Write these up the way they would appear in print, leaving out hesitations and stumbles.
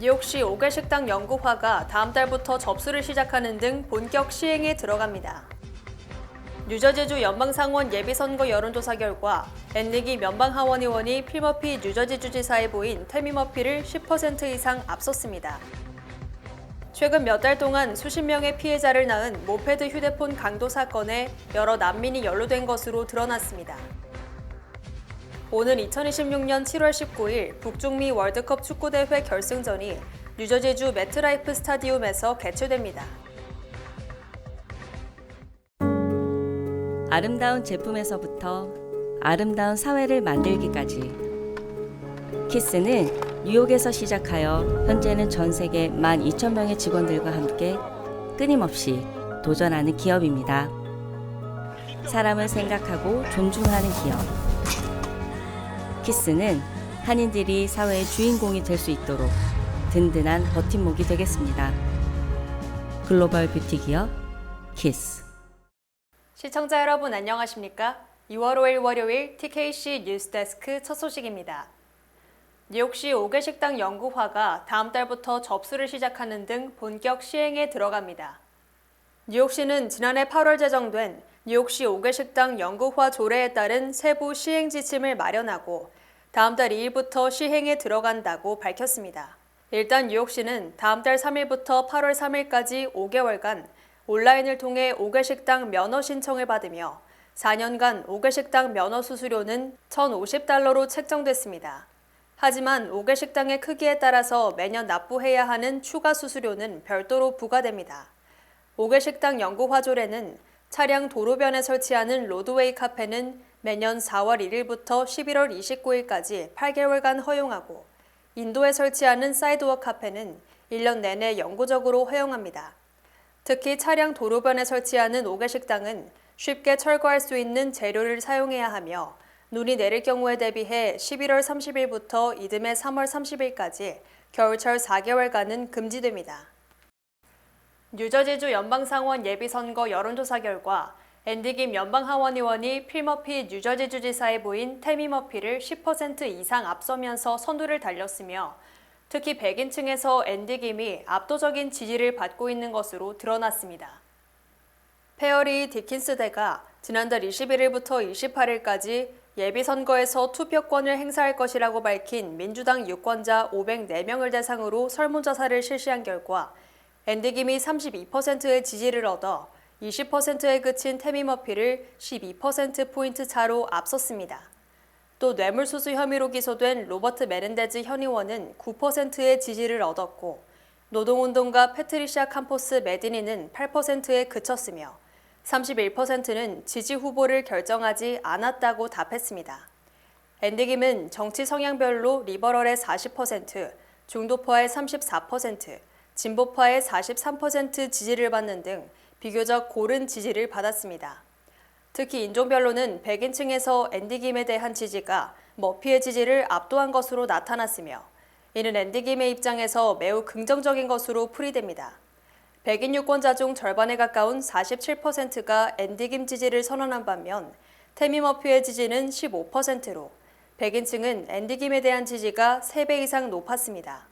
뉴욕시 5개 식당 연구화가 다음 달부터 접수를 시작하는 등 본격 시행에 들어갑니다. 뉴저지주 연방상원 예비선거 여론조사 결과 앤니기 연방하원 의원이 필 머피 뉴저지 주지사에 보인 태미 머피를 10% 이상 앞섰습니다. 최근 몇 달 동안 수십 명의 피해자를 낳은 모페드 휴대폰 강도 사건에 여러 난민이 연루된 것으로 드러났습니다. 오는 2026년 7월 19일 북중미 월드컵 축구대회 결승전이 뉴저지주 매트라이프 스타디움에서 개최됩니다. 아름다운 제품에서부터 아름다운 사회를 만들기까지 키스는 뉴욕에서 시작하여 현재는 전 세계 12,000명의 직원들과 함께 끊임없이 도전하는 기업입니다. 사람을 생각하고 존중하는 기업. 키스는 한인들이 사회의 주인공이 될 수 있도록 든든한 버팀목이 되겠습니다. 글로벌 뷰티 기업 키스. 시청자 여러분 안녕하십니까? 2월 5일 월요일 TKC 뉴스데스크 첫 소식입니다. 뉴욕시 5개 식당 연구화가 다음 달부터 접수를 시작하는 등 본격 시행에 들어갑니다. 뉴욕시는 지난해 8월 제정된 뉴욕시 5개 식당 연구화 조례에 따른 세부 시행 지침을 마련하고 다음 달 2일부터 시행에 들어간다고 밝혔습니다. 일단 뉴욕시는 다음 달 3일부터 8월 3일까지 5개월간 온라인을 통해 5개 식당 면허 신청을 받으며 4년간 5개 식당 면허 수수료는 $1,050로 책정됐습니다. 하지만 5개 식당의 크기에 따라서 매년 납부해야 하는 추가 수수료는 별도로 부과됩니다. 5개 식당 연구화 조례는 차량 도로변에 설치하는 로드웨이 카페는 매년 4월 1일부터 11월 29일까지 8개월간 허용하고 인도에 설치하는 사이드워크 카페는 1년 내내 영구적으로 허용합니다. 특히 차량 도로변에 설치하는 5개 식당은 쉽게 철거할 수 있는 재료를 사용해야 하며 눈이 내릴 경우에 대비해 11월 30일부터 이듬해 3월 30일까지 겨울철 4개월간은 금지됩니다. 뉴저지주 연방상원 예비선거 여론조사 결과 앤디 김 연방하원 의원이 필 머피 뉴저지 주지사에 보인 태미 머피를 10% 이상 앞서면서 선두를 달렸으며 특히 백인층에서 앤디 김이 압도적인 지지를 받고 있는 것으로 드러났습니다. 페어리 디킨스대가 지난달 21일부터 28일까지 예비선거에서 투표권을 행사할 것이라고 밝힌 민주당 유권자 504명을 대상으로 설문조사를 실시한 결과 앤디 김이 32%의 지지를 얻어 20%에 그친 태미 머피를 12%포인트 차로 앞섰습니다. 또 뇌물수수 혐의로 기소된 로버트 메렌데즈 현 의원은 9%의 지지를 얻었고 노동운동가 패트리샤 캄포스 메디니는 8%에 그쳤으며 31%는 지지 후보를 결정하지 않았다고 답했습니다. 앤디 김은 정치 성향별로 리버럴의 40%, 중도파의 34%, 진보파의 43% 지지를 받는 등 비교적 고른 지지를 받았습니다. 특히 인종별로는 백인층에서 앤디 김에 대한 지지가 머피의 지지를 압도한 것으로 나타났으며 이는 앤디 김의 입장에서 매우 긍정적인 것으로 풀이됩니다. 백인 유권자 중 절반에 가까운 47%가 앤디 김 지지를 선언한 반면 태미 머피의 지지는 15%로 백인층은 앤디 김에 대한 지지가 3배 이상 높았습니다.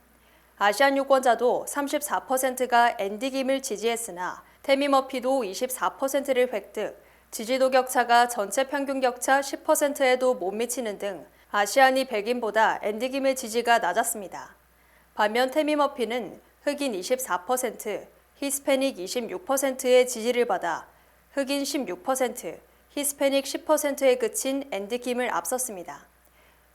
아시안 유권자도 34%가 앤디 김을 지지했으나 태미 머피도 24%를 획득, 지지도 격차가 전체 평균 격차 10%에도 못 미치는 등 아시안이 백인보다 앤디 김의 지지가 낮았습니다. 반면 태미 머피는 흑인 24%, 히스패닉 26%의 지지를 받아 흑인 16%, 히스패닉 10%에 그친 앤디 김을 앞섰습니다.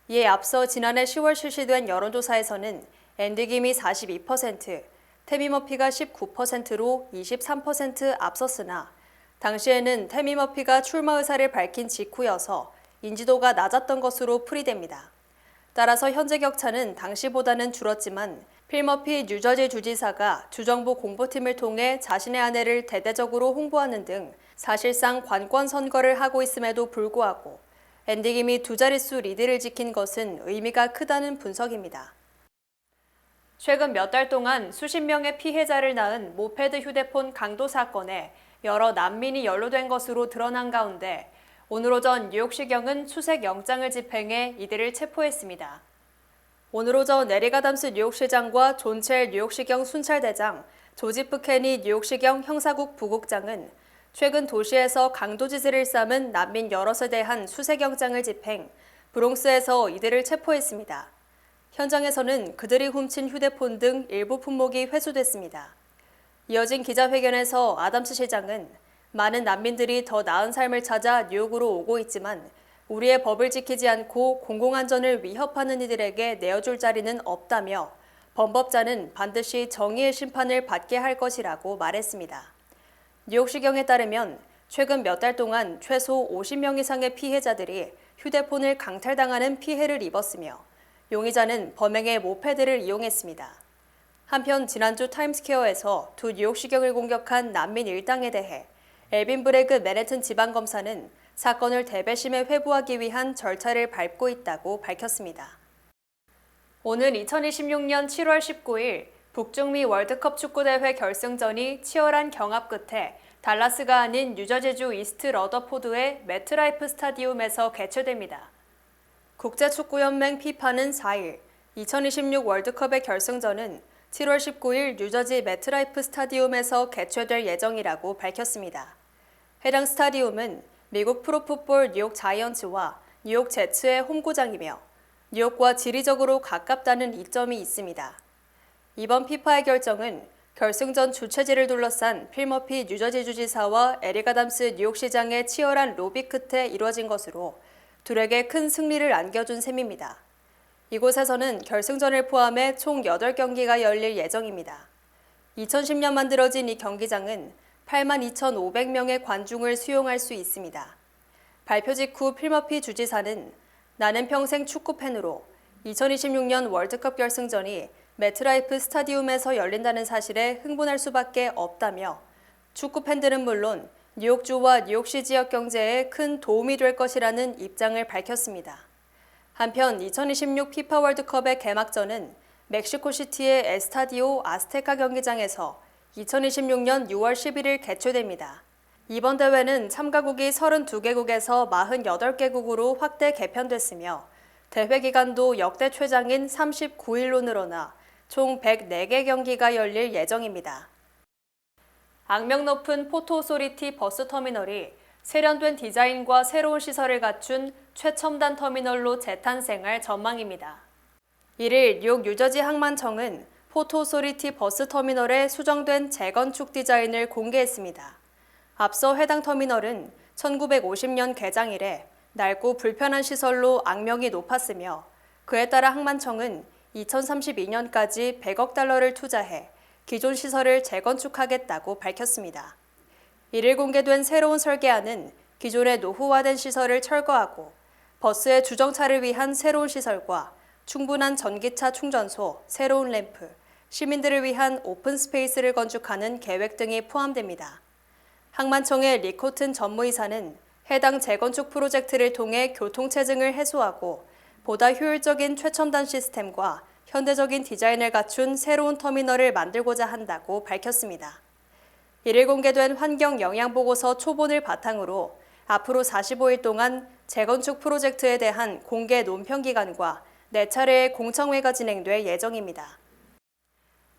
이에 앞서 지난해 10월 실시된 여론조사에서는 앤디 김이 42%, 태미 머피가 19%로 23% 앞섰으나 당시에는 태미 머피가 출마 의사를 밝힌 직후여서 인지도가 낮았던 것으로 풀이됩니다. 따라서 현재 격차는 당시보다는 줄었지만 필 머피 뉴저지 주지사가 주정부 공보팀을 통해 자신의 아내를 대대적으로 홍보하는 등 사실상 관권 선거를 하고 있음에도 불구하고 앤디 김이 두 자릿수 리드를 지킨 것은 의미가 크다는 분석입니다. 최근 몇 달 동안 수십 명의 피해자를 낳은 모페드 휴대폰 강도 사건에 여러 난민이 연루된 것으로 드러난 가운데 오늘 오전 뉴욕시경은 수색 영장을 집행해 이들을 체포했습니다. 오늘 오전 에릭 아담스 뉴욕시장과 존 첼 뉴욕시경 순찰대장, 조지프 케니 뉴욕시경 형사국 부국장은 최근 도시에서 강도 지지를 삼은 난민 여럿에 대한 수색영장을 집행, 브롱스에서 이들을 체포했습니다. 현장에서는 그들이 훔친 휴대폰 등 일부 품목이 회수됐습니다. 이어진 기자회견에서 아담스 시장은 많은 난민들이 더 나은 삶을 찾아 뉴욕으로 오고 있지만 우리의 법을 지키지 않고 공공안전을 위협하는 이들에게 내어줄 자리는 없다며 범법자는 반드시 정의의 심판을 받게 할 것이라고 말했습니다. 뉴욕시경에 따르면 최근 몇 달 동안 최소 50명 이상의 피해자들이 휴대폰을 강탈당하는 피해를 입었으며 용의자는 범행에 모페드를 이용했습니다. 한편 지난주 타임스퀘어에서 두 뉴욕시경을 공격한 난민 일당에 대해 엘빈 브레그 맨해튼 지방검사는 사건을 대배심에 회부하기 위한 절차를 밟고 있다고 밝혔습니다. 오늘 2026년 7월 19일 북중미 월드컵 축구대회 결승전이 치열한 경합 끝에 달라스가 아닌 뉴저지주 이스트 러더포드의 매트라이프 스타디움에서 개최됩니다. 국제축구연맹 피파는 4일 2026 월드컵의 결승전은 7월 19일 뉴저지 매트라이프 스타디움에서 개최될 예정이라고 밝혔습니다. 해당 스타디움은 미국 프로풋볼 뉴욕 자이언츠와 뉴욕 제츠의 홈구장이며 뉴욕과 지리적으로 가깝다는 이점이 있습니다. 이번 피파의 결정은 결승전 주최지를 둘러싼 필 머피 뉴저지 주지사와 에릭 아담스 뉴욕시장의 치열한 로비 끝에 이뤄진 것으로 둘에게 큰 승리를 안겨준 셈입니다. 이곳에서는 결승전을 포함해 총 8경기가 열릴 예정입니다. 2010년 만들어진 이 경기장은 82,500명의 관중을 수용할 수 있습니다. 발표 직후 필 머피 주지사는 나는 평생 축구팬으로 2026년 월드컵 결승전이 매트라이프 스타디움에서 열린다는 사실에 흥분할 수밖에 없다며 축구팬들은 물론 뉴욕주와 뉴욕시 지역 경제에 큰 도움이 될 것이라는 입장을 밝혔습니다. 한편 2026 피파 월드컵의 개막전은 멕시코시티의 에스타디오 아스테카 경기장에서 2026년 6월 11일 개최됩니다. 이번 대회는 참가국이 32개국에서 48개국으로 확대 개편됐으며 대회 기간도 역대 최장인 39일로 늘어나 총 104개 경기가 열릴 예정입니다. 악명 높은 포토 오소리티 버스터미널이 세련된 디자인과 새로운 시설을 갖춘 최첨단 터미널로 재탄생할 전망입니다. 1일 뉴욕 뉴저지 항만청은 포토 오소리티 버스터미널의 수정된 재건축 디자인을 공개했습니다. 앞서 해당 터미널은 1950년 개장 이래 낡고 불편한 시설로 악명이 높았으며 그에 따라 항만청은 2032년까지 100억 달러를 투자해 기존 시설을 재건축하겠다고 밝혔습니다. 이를 공개된 새로운 설계안은 기존의 노후화된 시설을 철거하고 버스의 주정차를 위한 새로운 시설과 충분한 전기차 충전소, 새로운 램프, 시민들을 위한 오픈 스페이스를 건축하는 계획 등이 포함됩니다. 항만청의 리코튼 전무이사는 해당 재건축 프로젝트를 통해 교통체증을 해소하고 보다 효율적인 최첨단 시스템과 현대적인 디자인을 갖춘 새로운 터미널을 만들고자 한다고 밝혔습니다. 이를 공개된 환경영향보고서 초본을 바탕으로 앞으로 45일 동안 재건축 프로젝트에 대한 공개 논평 기간과 4차례의 공청회가 진행될 예정입니다.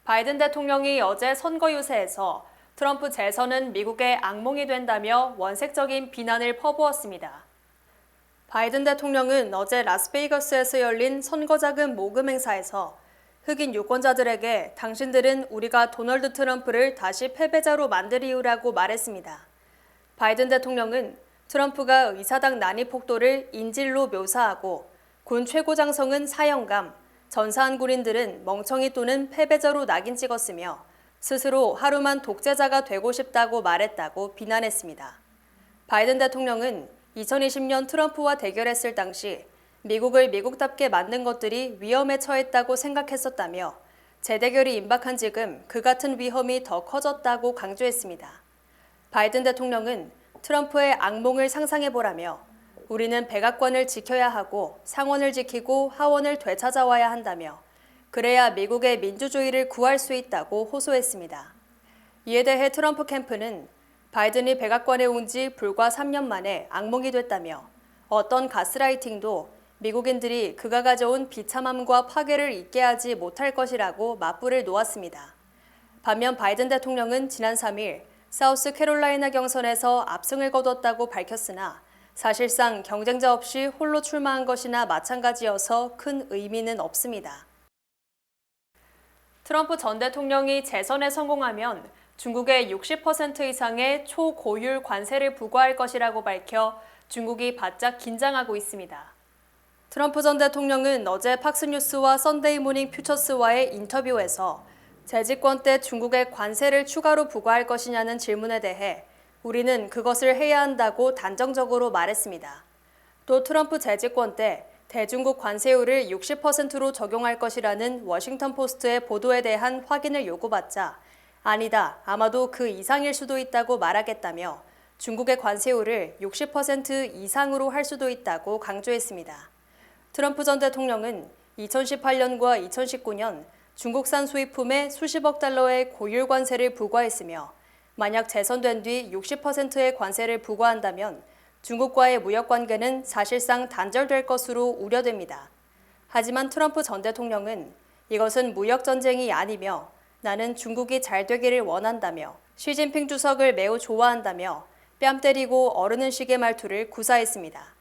바이든 대통령이 어제 선거 유세에서 트럼프 재선은 미국의 악몽이 된다며 원색적인 비난을 퍼부었습니다. 바이든 대통령은 어제 라스베이거스에서 열린 선거자금 모금 행사에서 흑인 유권자들에게 당신들은 우리가 도널드 트럼프를 다시 패배자로 만들 이유라고 말했습니다. 바이든 대통령은 트럼프가 의사당 난입 폭도를 인질로 묘사하고 군 최고장성은 사형감, 전사한 군인들은 멍청이 또는 패배자로 낙인 찍었으며 스스로 하루만 독재자가 되고 싶다고 말했다고 비난했습니다. 바이든 대통령은 2020년 트럼프와 대결했을 당시 미국을 미국답게 만든 것들이 위험에 처했다고 생각했었다며 재대결이 임박한 지금 그 같은 위험이 더 커졌다고 강조했습니다. 바이든 대통령은 트럼프의 악몽을 상상해보라며 우리는 백악관을 지켜야 하고 상원을 지키고 하원을 되찾아와야 한다며 그래야 미국의 민주주의를 구할 수 있다고 호소했습니다. 이에 대해 트럼프 캠프는 바이든이 백악관에 온 지 불과 3년 만에 악몽이 됐다며 어떤 가스라이팅도 미국인들이 그가 가져온 비참함과 파괴를 잊게 하지 못할 것이라고 맞불을 놓았습니다. 반면 바이든 대통령은 지난 3일 사우스캐롤라이나 경선에서 압승을 거뒀다고 밝혔으나 사실상 경쟁자 없이 홀로 출마한 것이나 마찬가지여서 큰 의미는 없습니다. 트럼프 전 대통령이 재선에 성공하면 중국에 60% 이상의 초고율 관세를 부과할 것이라고 밝혀 중국이 바짝 긴장하고 있습니다. 트럼프 전 대통령은 어제 팍스뉴스와 선데이 모닝 퓨처스와의 인터뷰에서 재집권 때 중국에 관세를 추가로 부과할 것이냐는 질문에 대해 우리는 그것을 해야 한다고 단정적으로 말했습니다. 또 트럼프 재집권 때 대중국 관세율을 60%로 적용할 것이라는 워싱턴 포스트의 보도에 대한 확인을 요구받자 아니다, 아마도 그 이상일 수도 있다고 말하겠다며 중국의 관세율을 60% 이상으로 할 수도 있다고 강조했습니다. 트럼프 전 대통령은 2018년과 2019년 중국산 수입품에 수십억 달러의 고율 관세를 부과했으며 만약 재선된 뒤 60%의 관세를 부과한다면 중국과의 무역 관계는 사실상 단절될 것으로 우려됩니다. 하지만 트럼프 전 대통령은 이것은 무역 전쟁이 아니며 나는 중국이 잘 되기를 원한다며 시진핑 주석을 매우 좋아한다며 뺨 때리고 어르는 식의 말투를 구사했습니다.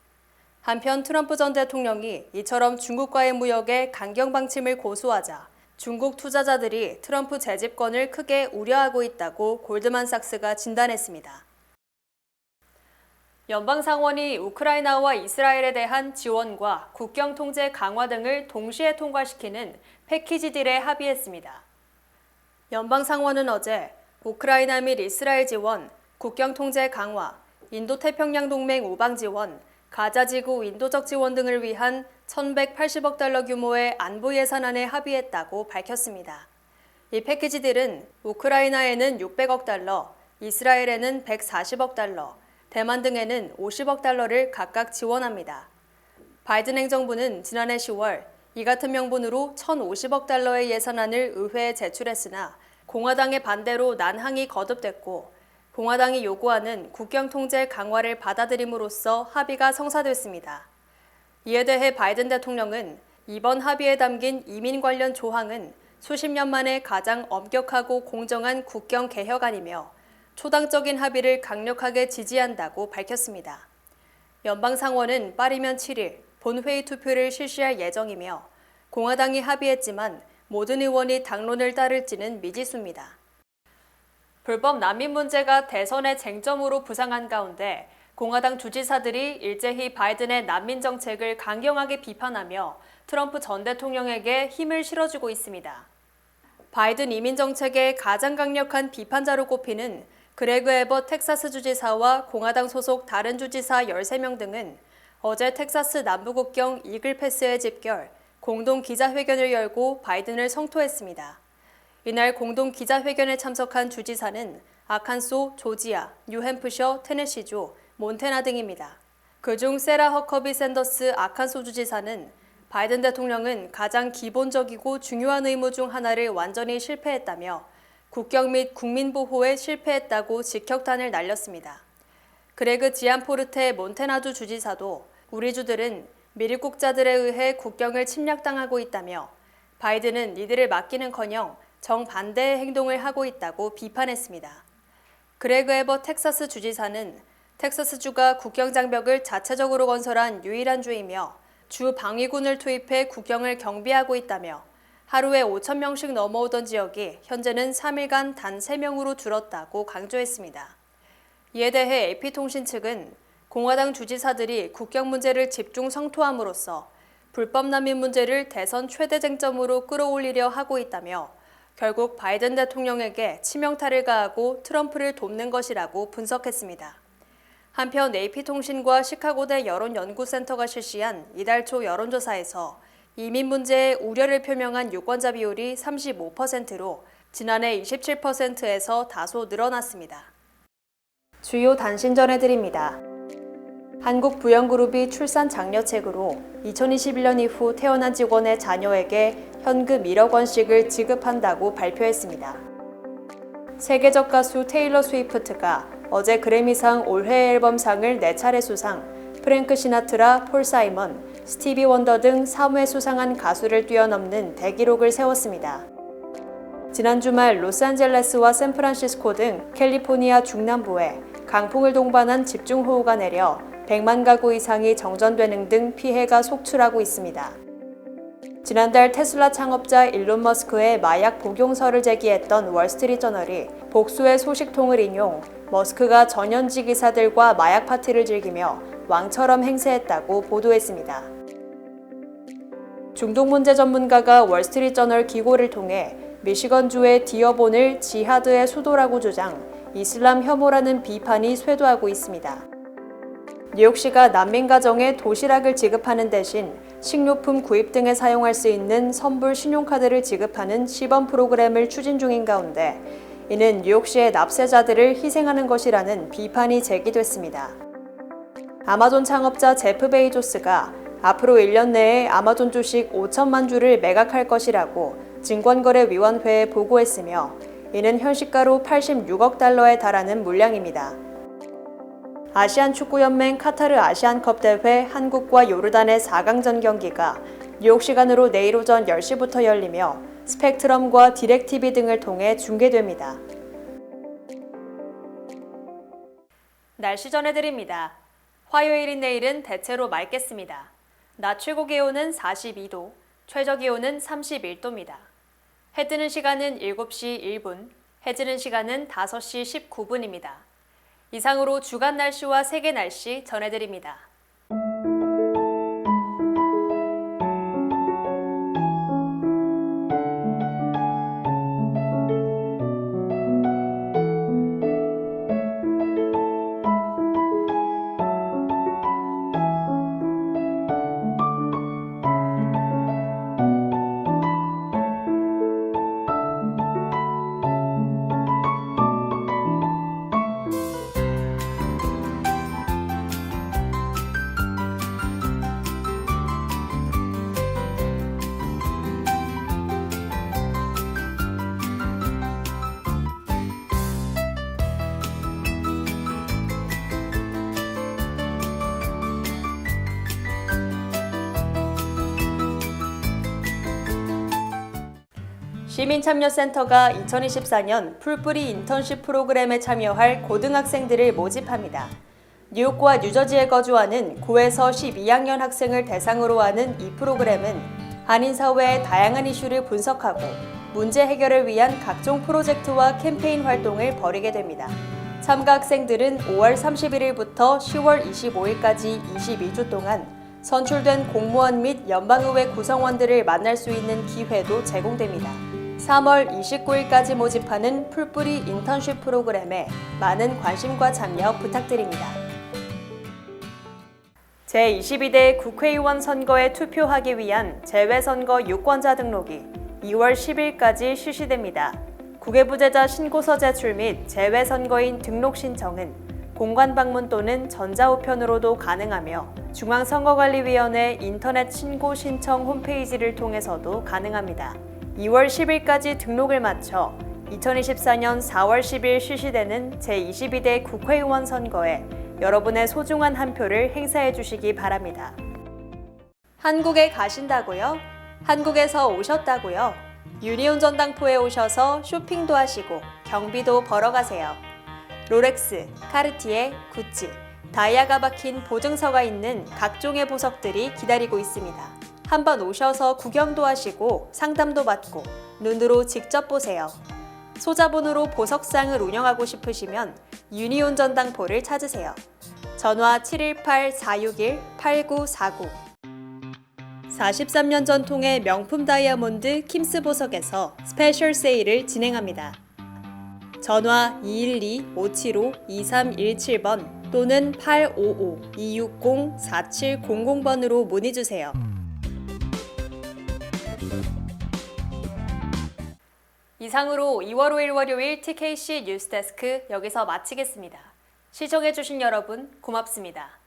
한편 트럼프 전 대통령이 이처럼 중국과의 무역에 강경 방침을 고수하자 중국 투자자들이 트럼프 재집권을 크게 우려하고 있다고 골드만삭스가 진단했습니다. 연방상원이 우크라이나와 이스라엘에 대한 지원과 국경 통제 강화 등을 동시에 통과시키는 패키지 딜에 합의했습니다. 연방상원은 어제 우크라이나 및 이스라엘 지원, 국경 통제 강화, 인도태평양 동맹 우방 지원, 가자지구 인도적 지원 등을 위한 1,180억 달러 규모의 안보 예산안에 합의했다고 밝혔습니다. 이 패키지 딜은 우크라이나에는 600억 달러, 이스라엘에는 140억 달러, 대만 등에는 50억 달러를 각각 지원합니다. 바이든 행정부는 지난해 10월 이 같은 명분으로 1,050억 달러의 예산안을 의회에 제출했으나 공화당의 반대로 난항이 거듭됐고 공화당이 요구하는 국경 통제 강화를 받아들임으로써 합의가 성사됐습니다. 이에 대해 바이든 대통령은 이번 합의에 담긴 이민 관련 조항은 수십 년 만에 가장 엄격하고 공정한 국경 개혁안이며 초당적인 합의를 강력하게 지지한다고 밝혔습니다. 연방상원은 빠르면 7일 본회의 투표를 실시할 예정이며 공화당이 합의했지만 모든 의원이 당론을 따를지는 미지수입니다. 불법 난민 문제가 대선의 쟁점으로 부상한 가운데 공화당 주지사들이 일제히 바이든의 난민 정책을 강경하게 비판하며 트럼프 전 대통령에게 힘을 실어주고 있습니다. 바이든 이민 정책의 가장 강력한 비판자로 꼽히는 그레그 에벗 텍사스 주지사와 공화당 소속 다른 주지사 13명 등은 어제 텍사스 남부국경 이글패스에 집결 공동 기자회견을 열고 바이든을 성토했습니다. 이날 공동 기자회견에 참석한 주지사는 아칸소, 조지아, 뉴햄프셔, 테네시주, 몬태나 등입니다. 그중 세라 허커비 샌더스 아칸소 주지사는 바이든 대통령은 가장 기본적이고 중요한 의무 중 하나를 완전히 실패했다며 국경 및 국민 보호에 실패했다고 직격탄을 날렸습니다. 그레그 지안포르테 몬태나주 주지사도 우리 주들은 미립국자들에 의해 국경을 침략당하고 있다며 바이든은 이들을 맡기는커녕 정반대의 행동을 하고 있다고 비판했습니다. 그레그 에벗 텍사스 주지사는 텍사스주가 국경장벽을 자체적으로 건설한 유일한 주이며 주 방위군을 투입해 국경을 경비하고 있다며 하루에 5,000명씩 넘어오던 지역이 현재는 3일간 단 3명으로 줄었다고 강조했습니다. 이에 대해 AP통신 측은 공화당 주지사들이 국경 문제를 집중 성토함으로써 불법 난민 문제를 대선 최대 쟁점으로 끌어올리려 하고 있다며 결국 바이든 대통령에게 치명타를 가하고 트럼프를 돕는 것이라고 분석했습니다. 한편 AP통신과 시카고대 여론연구센터가 실시한 이달 초 여론조사에서 이민 문제에 우려를 표명한 유권자 비율이 35%로 지난해 27%에서 다소 늘어났습니다. 주요 단신 전해드립니다. 한국부영그룹이 출산 장려책으로 2021년 이후 태어난 직원의 자녀에게 현금 1억 원씩을 지급한다고 발표했습니다. 세계적 가수 테일러 스위프트가 어제 그래미상 올해 앨범상을 4차례 수상, 프랭크 시나트라, 폴 사이먼, 스티비 원더 등 3회 수상한 가수를 뛰어넘는 대기록을 세웠습니다. 지난 주말 로스앤젤레스와 샌프란시스코 등 캘리포니아 중남부에 강풍을 동반한 집중호우가 내려 100만 가구 이상이 정전되는 등 피해가 속출하고 있습니다. 지난달 테슬라 창업자 일론 머스크의 마약 복용설을 제기했던 월스트리트저널이 복수의 소식통을 인용 머스크가 전현직 기사들과 마약 파티를 즐기며 왕처럼 행세했다고 보도했습니다. 중동 문제 전문가가 월스트리트저널 기고를 통해 미시건주의 디어본을 지하드의 수도라고 주장, 이슬람 혐오라는 비판이 쇄도하고 있습니다. 뉴욕시가 난민 가정에 도시락을 지급하는 대신 식료품 구입 등에 사용할 수 있는 선불 신용카드를 지급하는 시범 프로그램을 추진 중인 가운데 이는 뉴욕시의 납세자들을 희생하는 것이라는 비판이 제기됐습니다. 아마존 창업자 제프 베이조스가 앞으로 1년 내에 아마존 주식 5천만 주를 매각할 것이라고 증권거래위원회에 보고했으며 이는 현시가로 86억 달러에 달하는 물량입니다. 아시안축구연맹 카타르 아시안컵 대회 한국과 요르단의 4강전 경기가 뉴욕 시간으로 내일 오전 10시부터 열리며 스펙트럼과 디렉TV 등을 통해 중계됩니다. 날씨 전해드립니다. 화요일인 내일은 대체로 맑겠습니다. 낮 최고 기온은 42도, 최저 기온은 31도입니다. 해 뜨는 시간은 7시 1분, 해 지는 시간은 5시 19분입니다. 이상으로 주간 날씨와 세계 날씨 전해드립니다. 시민참여센터가 2024년 풀뿌리 인턴십 프로그램에 참여할 고등학생들을 모집합니다. 뉴욕과 뉴저지에 거주하는 9에서 12학년 학생을 대상으로 하는 이 프로그램은 한인사회의 다양한 이슈를 분석하고 문제 해결을 위한 각종 프로젝트와 캠페인 활동을 벌이게 됩니다. 참가 학생들은 5월 31일부터 10월 25일까지 22주 동안 선출된 공무원 및 연방의회 구성원들을 만날 수 있는 기회도 제공됩니다. 3월 29일까지 모집하는 풀뿌리 인턴십 프로그램에 많은 관심과 참여 부탁드립니다. 제22대 국회의원 선거에 투표하기 위한 재외선거 유권자 등록이 2월 10일까지 실시됩니다. 국외부재자 신고서 제출 및 재외선거인 등록 신청은 공관 방문 또는 전자우편으로도 가능하며 중앙선거관리위원회 인터넷 신고 신청 홈페이지를 통해서도 가능합니다. 2월 10일까지 등록을 마쳐 2024년 4월 10일 실시되는 제22대 국회의원 선거에 여러분의 소중한 한 표를 행사해 주시기 바랍니다. 한국에 가신다고요? 한국에서 오셨다고요? 유니온 전당포에 오셔서 쇼핑도 하시고 경비도 벌어 가세요. 롤렉스, 카르티에, 구찌, 다이아가 박힌 보증서가 있는 각종의 보석들이 기다리고 있습니다. 한번 오셔서 구경도 하시고 상담도 받고 눈으로 직접 보세요. 소자본으로 보석상을 운영하고 싶으시면 유니온 전당포를 찾으세요. 전화 718-461-8949 43년 전통의 명품 다이아몬드 킴스 보석에서 스페셜 세일을 진행합니다. 전화 212-575-2317번 또는 855-260-4700번으로 문의주세요. 이상으로 2월 5일 월요일 TKC 뉴스데스크 여기서 마치겠습니다. 시청해주신 여러분 고맙습니다.